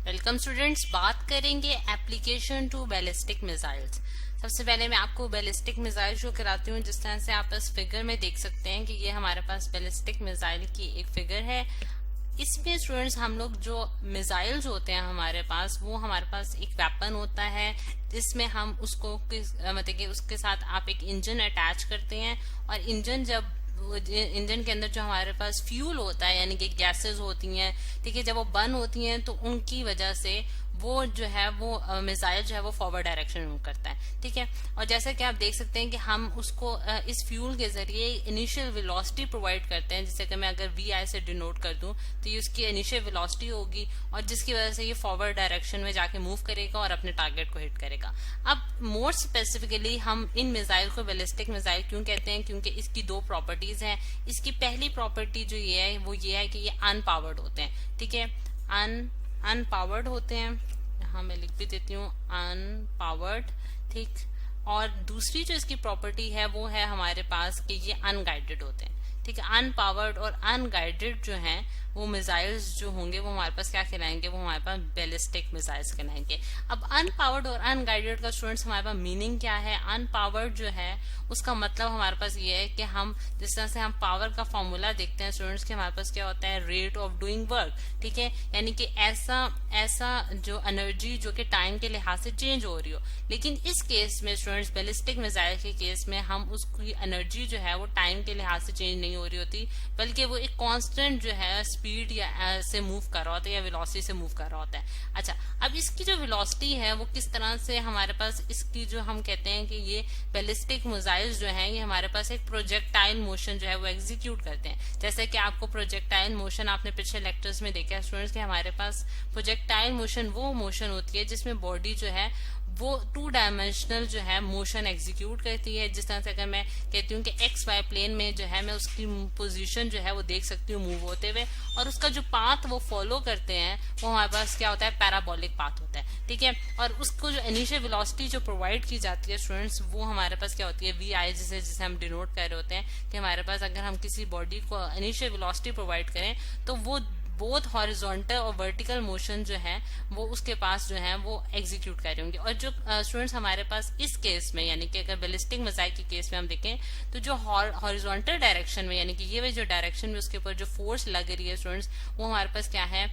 Welcome students. बात करेंगे application to ballistic missiles. सबसे पहले मैं आपको बैलिस्टिक मिसाइल शो कराती हूँ। जिस तरह से आप इस फिगर में देख सकते हैं कि ये हमारे पास बैलिस्टिक मिसाइल की एक फिगर है। इसमें स्टूडेंट्स हम लोग जो मिसाइल्स होते हैं हमारे पास, वो हमारे पास एक वेपन होता है जिसमें हम उसको मतलब कि उसके साथ आप एक इंजन अटैच करते हैं, और इंजन के अंदर जो हमारे पास फ्यूल होता है यानी कि गैसेस होती हैं, ठीक है, जब वो बर्न होती हैं तो उनकी वजह से वो जो है वो मिसाइल जो है वो फॉरवर्ड डायरेक्शन में मूव करता है, ठीक है। और जैसा कि आप देख सकते हैं कि हम उसको इस फ्यूल के जरिए इनिशियल वेलोसिटी प्रोवाइड करते हैं। जैसे कि मैं अगर वी आई से डिनोट कर दूं तो ये उसकी इनिशियल वेलोसिटी होगी, और जिसकी वजह से ये फॉरवर्ड डायरेक्शन में जाके मूव करेगा और अपने टारगेट को हिट करेगा। अब मोर स्पेसिफिकली हम इन मिसाइल को बैलिस्टिक मिसाइल क्यों कहते हैं, क्योंकि इसकी दो प्रॉपर्टीज हैं। इसकी पहली प्रॉपर्टी जो ये है वो ये है कि ये अनपावर्ड होते हैं, ठीक है, अनपावर्ड होते हैं। यहाँ मैं लिख भी देती हूँ अनपावर्ड, ठीक। और दूसरी जो इसकी प्रॉपर्टी है वो है हमारे पास कि ये अनगाइडेड होते हैं, ठीक है। अनपावर्ड और अनगाइडेड जो हैं वो मिसाइल्स जो होंगे वो हमारे पास क्या कहलाएंगे, वो हमारे पास बैलिस्टिक मिसाइल्स कहलाएंगे। अब अनपावर्ड और अनगाइडेड का स्टूडेंट्स हमारे पास मीनिंग क्या है। अनपावर्ड जो है उसका मतलब हमारे पास ये है कि हम जिस तरह से हम पावर का फॉर्मूला देखते हैं स्टूडेंट्स के, हमारे पास क्या होता है, रेट ऑफ डूइंग वर्क, ठीक है, यानी कि ऐसा जो एनर्जी जो कि टाइम के लिहाज से चेंज हो रही हो। लेकिन इस केस में स्टूडेंट्स बैलिस्टिक मिसाइल के केस में हम उसकी एनर्जी जो है वो टाइम के लिहाज से चेंज नहीं हो रही होती, बल्कि वो एक कांस्टेंट जो है स्पीड या से मूव कर रहा होता है या वेलोसिटी से मूव कर रहा होता है। अच्छा, अब इसकी जो वेलोसिटी है वो किस तरह से हमारे पास इसकी जो हम कहते हैं कि ये बैलिस्टिक मिसाइल्स जो हैं ये हमारे पास एक प्रोजेक्टाइल मोशन जो है वो एग्जीक्यूट करते हैं। जैसे कि आपको प्रोजेक्टाइल मोशन आपने पिछले लेक्चर्स में देखा स्टूडेंट्स कि हमारे पास प्रोजेक्टाइल मोशन वो मोशन होती है जिसमें बॉडी जो है वो 2 डायमेंशनल जो है मोशन एग्जीक्यूट करती है। जिस तरह से अगर मैं कहती हूँ कि एक्स वाई प्लेन में जो है मैं उसकी पोजीशन जो है वो देख सकती हूँ मूव होते हुए, और उसका जो पाथ वो फॉलो करते हैं वो हमारे पास क्या होता है, पैराबोलिक पाथ होता है, ठीक है। और उसको जो इनिशियल वेलोसिटी जो प्रोवाइड की जाती है स्टूडेंट्स वो हमारे पास क्या होती है, वी आई, जिसे हम डिनोट कर रहे होते हैं कि हमारे पास अगर हम किसी बॉडी को इनिशियल वेलोसिटी प्रोवाइड करें तो वो बोथ हॉरिजॉन्टल और वर्टिकल मोशन जो है वो उसके पास जो है वो एग्जीक्यूट कर रहे होंगे। और जो स्टूडेंट्स हमारे पास इस केस में यानी कि अगर बैलिस्टिक मिसाइल के केस में हम देखें तो जो हॉरिजॉन्टल डायरेक्शन में यानी कि ये जो डायरेक्शन में उसके ऊपर जो फोर्स लग रही है स्टूडेंट्स वो हमारे पास क्या है,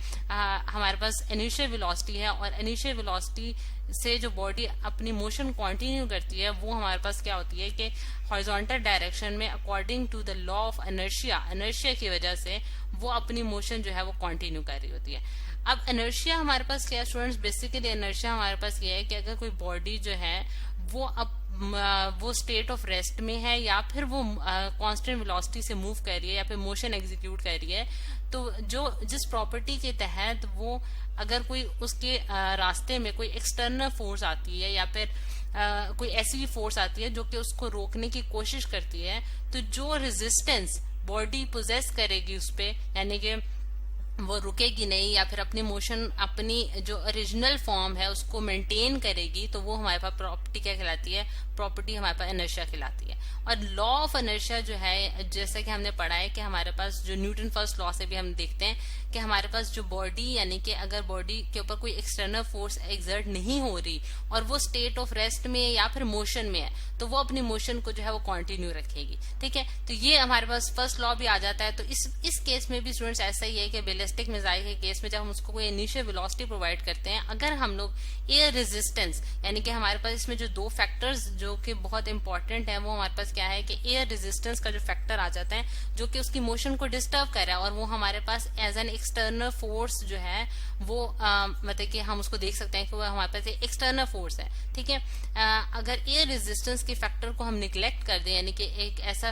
हमारे पास इनिशियल वेलोसिटी है, और इनिशियल वेलोसिटी से जो बॉडी अपनी मोशन कंटिन्यू करती है वो हमारे पास क्या होती है कि हॉरिजॉन्टल डायरेक्शन में according to the law of inertia की वजह से वो अपनी मोशन जो है वो कंटिन्यू कर रही होती है। अब इनर्शिया हमारे पास क्या है स्टूडेंट्स, बेसिकली इनर्शिया हमारे पास ये है कि अगर कोई बॉडी जो है वो स्टेट ऑफ रेस्ट में है या फिर वो कांस्टेंट वेलोसिटी से मूव कर रही है या फिर मोशन एग्जीक्यूट कर रही है, तो जिस प्रॉपर्टी के तहत वो अगर कोई उसके रास्ते में कोई एक्सटर्नल फोर्स आती है या फिर कोई ऐसी फोर्स आती है जो कि उसको रोकने की कोशिश करती है, तो जो रेजिस्टेंस बॉडी पोजेस करेगी उस पे, यानी कि वो रुकेगी नहीं या फिर अपनी मोशन अपनी जो ओरिजिनल फॉर्म है उसको मेंटेन करेगी, तो वो हमारे पास प्रॉपर्टी क्या कहलाती है, प्रॉपर्टी हमारे पास इनर्शिया कहलाती है। और लॉ ऑफ इनर्शिया जो है जैसे कि हमने पढ़ा है कि हमारे पास जो न्यूटन फर्स्ट लॉ से भी हम देखते हैं कि हमारे पास जो बॉडी यानी कि अगर बॉडी के ऊपर कोई एक्सटर्नल फोर्स एक्सर्ट नहीं हो रही और वो स्टेट ऑफ रेस्ट में या फिर मोशन में है तो वो अपनी मोशन को जो है वो कंटिन्यू रखेगी, ठीक है। तो ये हमारे पास फर्स्ट लॉ भी आ जाता है। तो इस केस में भी स्टूडेंट्स ऐसा ही है कि बैलिस्टिक मिसाइल के केस में जब हम उसको कोई इनिशियल वेलोसिटी प्रोवाइड करते हैं, अगर हम लोग एयर रेजिस्टेंस यानी कि हमारे पास इसमें जो 2 फैक्टर्स जो कि बहुत इंपॉर्टेंट है वो हमारे पास क्या है कि एयर रेजिस्टेंस का जो फैक्टर आ जाता है जो कि उसकी मोशन को डिस्टर्ब कर रहा है, और वो हमारे पास एज एन एक्सटर्नल फोर्स जो है वो मतलब कि हम उसको देख सकते हैं कि वो हमारे पास एक्सटर्नल फोर्स है, ठीक है। अगर एयर रेजिस्टेंस के फैक्टर को हम निग्लेक्ट कर दें यानी कि एक ऐसा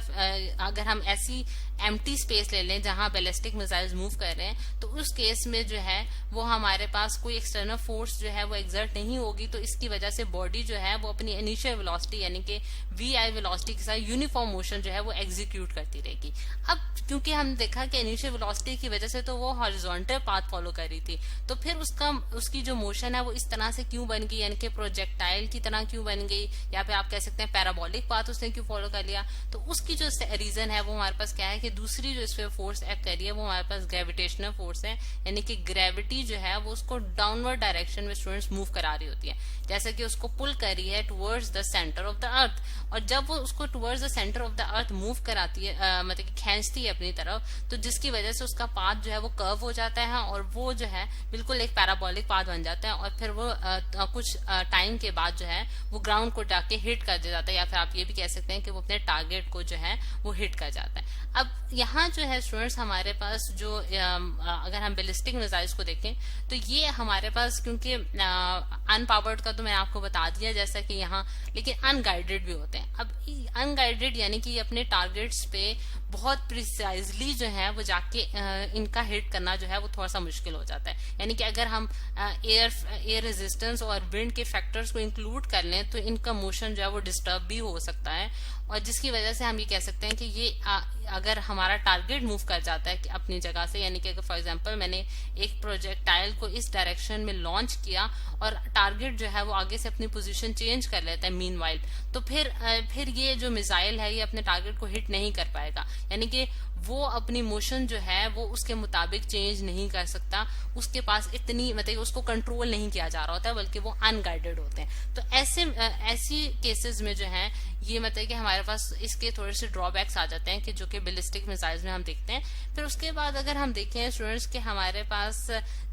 अगर हम ऐसी एम्प्टी स्पेस ले लें जहां बैलिस्टिक मिसाइल्स मूव कर रहे हैं, तो उस केस में जो है वो हमारे पास कोई एक्सटर्नल फोर्स जो है वो एक्सर्ट नहीं होगी, तो इसकी वजह से बॉडी जो है वो अपनी इनिशियल वेलोसिटी यानी कि वी आई वेलोसिटी के साथ यूनिफॉर्म मोशन जो है वो एग्जीक्यूट करती रहेगी। अब क्योंकि हम देखा कि इनिशियल वेलोसिटी की वजह से तो वो हॉरिजॉन्टल पाथ फॉलो कर रही थी, तो फिर उसकी जो मोशन है वो इस तरह से क्यों बन गई, यानी कि प्रोजेक्टाइल की तरह क्यों बन गई, या फिर आप कह सकते हैं पैराबोलिक पाथ उसने क्यों फॉलो कर लिया। तो उसकी जो रीजन है वो हमारे पास क्या है कि दूसरी जो इस पे फोर्स एक्ट कर रही है वो हमारे पास ग्रेविटेशनल ग्रेविटेशनल फोर्स है, यानी कि ग्रेविटी जो है वो उसको डाउनवर्ड डायरेक्शन में स्टूडेंट्स मूव करा रही होती है, जैसे कि उसको पुल कर रही है towards the centre of the earth. और जब वो उसको towards the centre of the earth move कराती है, मतलब कि खींचती है अपनी तरफ, तो जिसकी वजह से उसका पाथ जो है वो कर्व हो जाता है और वो जो है बिल्कुल एक पैराबोलिक पाथ बन जाता है, और फिर वो कुछ टाइम के बाद जो है वो ग्राउंड को जाके हिट कर जाता है, या फिर आप ये भी कह सकते हैं कि वो अपने टारगेट को जो है वो हिट कर जाता है। अब यहाँ जो है स्टूडेंट्स हमारे पास जो अगर हम बैलिस्टिक मिसाइल्स को देखें तो ये हमारे पास, क्योंकि अनपावर्ड का तो मैंने आपको बता दिया जैसा कि यहाँ, लेकिन अनगाइडेड भी होते हैं। अब अनगाइडेड यानी कि अपने टारगेट्स पे बहुत प्रिसाइजली जो है वो जाके इनका हिट करना जो है वो थोड़ा सा मुश्किल हो जाता है। यानी कि अगर हम एयर रेजिस्टेंस और विंड के फैक्टर्स को इंक्लूड कर लें तो इनका मोशन जो है वो डिस्टर्ब भी हो सकता है, और जिसकी वजह से हम ये कह सकते हैं कि ये अगर हमारा टारगेट मूव कर जाता है कि अपनी जगह से, यानी कि अगर फॉर एग्जांपल मैंने एक प्रोजेक्टाइल को इस डायरेक्शन में लॉन्च किया और टारगेट जो है वो आगे से अपनी पोजीशन चेंज कर लेता है मीनवाइल, तो फिर ये जो मिसाइल है ये अपने टारगेट को हिट नहीं कर पाएगा, यानी कि वो अपनी मोशन जो है वो उसके मुताबिक चेंज नहीं कर सकता, उसके पास इतनी मतलब उसको कंट्रोल नहीं किया जा रहा होता है, बल्कि वो अनगाइडेड होते हैं। तो ऐसी केसेस में जो है ये मतलब कि हमारे पास इसके थोड़े से ड्रॉबैक्स आ जाते हैं कि जो कि बैलिस्टिक मिसाइल्स में हम देखते हैं। फिर उसके बाद अगर हम देखें स्टूडेंट्स के हमारे पास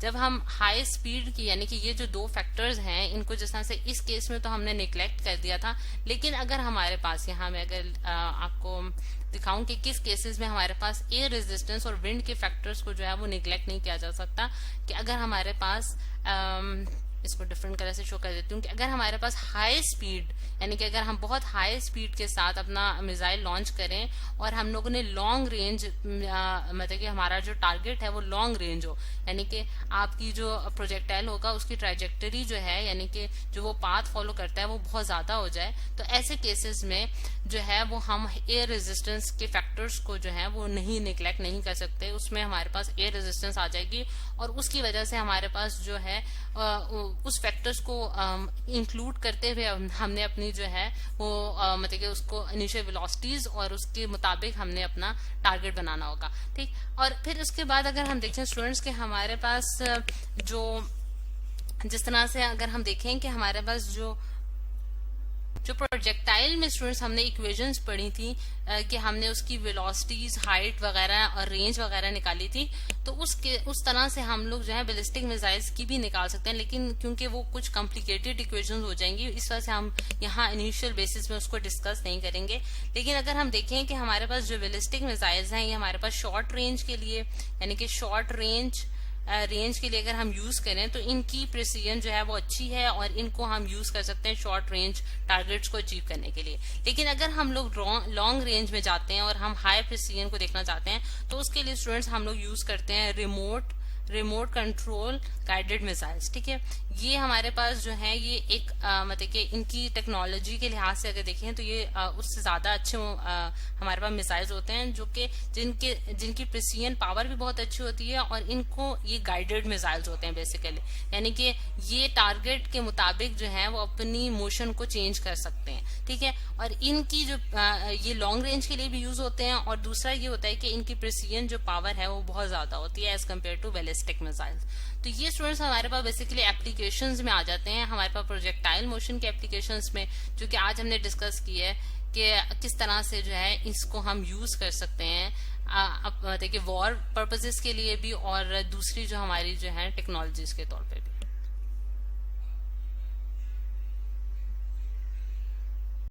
जब हम हाई स्पीड की, यानी कि ये जो दो फैक्टर्स हैं इनको जिस तरह से इस केस में तो हमने निग्लेक्ट कर दिया था, लेकिन अगर हमारे पास यहाँ में अगर आपको दिखाऊं कि किस केसेस में हमारे पास एयर रेजिस्टेंस और विंड के फैक्टर्स को जो है वो निग्लेक्ट नहीं किया जा सकता, कि अगर हमारे पास इसको डिफरेंट कलर से शो कर देती हूँ कि अगर हमारे पास हाई स्पीड, यानी कि अगर हम बहुत हाई स्पीड के साथ अपना मिसाइल लॉन्च करें और हम लोगों ने लॉन्ग रेंज, मतलब कि हमारा जो टारगेट है वो लॉन्ग रेंज हो, यानी कि आपकी जो प्रोजेक्टाइल होगा उसकी ट्राइजेक्टरी जो है, यानी कि जो वो पाथ फॉलो करता है वो बहुत ज्यादा हो जाए, तो ऐसे केसेस में जो है वो हम एयर रेजिस्टेंस के फैक्टर्स को जो है वो नहीं निग्लेक्ट नहीं कर सकते, उसमें हमारे पास एयर रेजिस्टेंस आ जाएगी और उसकी वजह से हमारे पास जो है उस फैक्टर्स को इंक्लूड करते हुए हमने अपनी जो है वो मतलब कि उसको इनिशियल वेलोसिटीज और उसके मुताबिक हमने अपना टारगेट बनाना होगा, ठीक। और फिर उसके बाद अगर हम देखें स्टूडेंट्स के हमारे पास जो जिस तरह से अगर हम देखें कि हमारे पास जो प्रोजेक्टाइल में स्टूडेंट्स हमने इक्वेशंस पढ़ी थी कि हमने उसकी वेलोसिटीज, हाइट वगैरह और रेंज वगैरह निकाली थी, तो उस तरह से हम लोग जो है बैलिस्टिक मिसाइल्स की भी निकाल सकते हैं, लेकिन क्योंकि वो कुछ कॉम्प्लिकेटेड इक्वेशंस हो जाएंगी इस वजह से हम यहाँ इनिशियल बेसिस में उसको डिस्कस नहीं करेंगे। लेकिन अगर हम देखें कि हमारे पास जो बैलिस्टिक मिसाइल्स हैं ये हमारे पास शॉर्ट रेंज के लिए, यानी कि शॉर्ट रेंज के लिए अगर हम यूज करें तो इनकी प्रिसीजन जो है वो अच्छी है और इनको हम यूज कर सकते हैं शॉर्ट रेंज टारगेट्स को अचीव करने के लिए। लेकिन अगर हम लोग लॉन्ग रेंज में जाते हैं और हम हाई प्रिसीजन को देखना चाहते हैं तो उसके लिए स्टूडेंट्स हम लोग यूज करते हैं रिमोट कंट्रोल गाइडेड मिसाइल्स, ठीक है। ये हमारे पास जो है ये एक मतलब कि इनकी टेक्नोलॉजी के लिहाज से अगर देखें तो ये उससे ज्यादा अच्छे हमारे पास मिसाइल्स होते हैं जो कि जिनकी प्रिसीजन पावर भी बहुत अच्छी होती है और इनको ये गाइडेड मिसाइल्स होते हैं बेसिकली, यानी कि ये टारगेट के मुताबिक जो है वो अपनी मोशन को चेंज कर सकते हैं, ठीक है। और इनकी जो ये लॉन्ग रेंज के लिए भी यूज होते हैं और दूसरा ये होता है कि इनकी प्रिसीजन जो पावर है वो बहुत ज्यादा होती है as compared to ballistic missiles. तो ये स्टूडेंट्स हमारे पास बेसिकली एप्लीकेशंस में आ जाते हैं, हमारे पास प्रोजेक्टाइल मोशन के एप्लीकेशंस में, जो कि आज हमने डिस्कस की है कि किस तरह से जो है इसको हम यूज कर सकते हैं मतलब कि वॉर पर्पसेस के लिए भी और दूसरी जो हमारी जो है टेक्नोलॉजीज के तौर पे भी।